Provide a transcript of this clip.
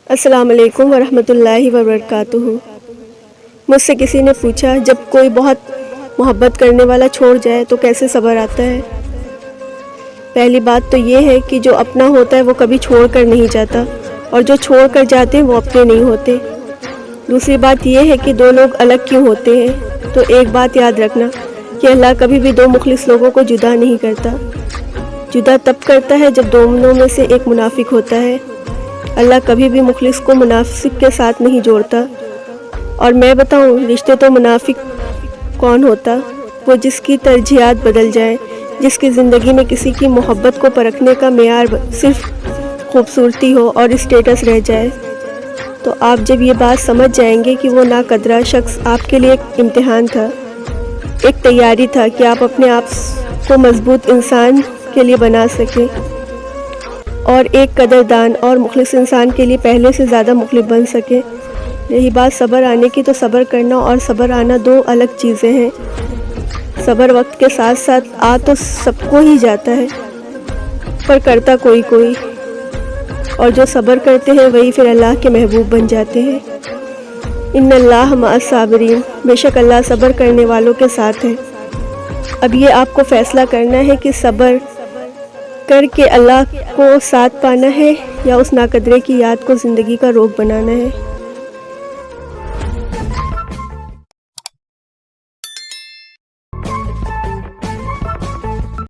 السلام علیکم ورحمۃ اللہ وبرکاتہ۔ مجھ سے کسی نے پوچھا جب کوئی بہت محبت کرنے والا چھوڑ جائے تو کیسے صبر آتا ہے؟ پہلی بات تو یہ ہے کہ جو اپنا ہوتا ہے وہ کبھی چھوڑ کر نہیں جاتا، اور جو چھوڑ کر جاتے ہیں وہ اپنے نہیں ہوتے۔ دوسری بات یہ ہے کہ دو لوگ الگ کیوں ہوتے ہیں؟ تو ایک بات یاد رکھنا کہ اللہ کبھی بھی دو مخلص لوگوں کو جدا نہیں کرتا۔ جدا تب کرتا ہے جب دونوں میں سے ایک منافق ہوتا ہے۔ اللہ کبھی بھی مخلص کو منافق کے ساتھ نہیں جوڑتا۔ اور میں بتاؤں، رشتے تو منافق کون ہوتا؟ وہ جس کی ترجیحات بدل جائیں، جس کی زندگی میں کسی کی محبت کو پرکھنے کا معیار صرف خوبصورتی ہو اور اسٹیٹس رہ جائے۔ تو آپ جب یہ بات سمجھ جائیں گے کہ وہ ناقدرہ شخص آپ کے لیے ایک امتحان تھا، ایک تیاری تھا کہ آپ اپنے آپ کو مضبوط انسان کے لیے بنا سکیں، اور ایک قدردان اور مخلص انسان کے لیے پہلے سے زیادہ مخلص بن سکے۔ یہی بات صبر آنے کی، تو صبر کرنا اور صبر آنا دو الگ چیزیں ہیں۔ صبر وقت کے ساتھ ساتھ آ تو سب کو ہی جاتا ہے، پر کرتا کوئی کوئی، اور جو صبر کرتے ہیں وہی پھر اللہ کے محبوب بن جاتے ہیں۔ ان اللہ مع الصابرین، بے شک اللہ صبر کرنے والوں کے ساتھ ہے۔ اب یہ آپ کو فیصلہ کرنا ہے کہ صبر کر کے اللہ کو ساتھ پانا ہے یا اس ناقدرے کی یاد کو زندگی کا روگ بنانا ہے۔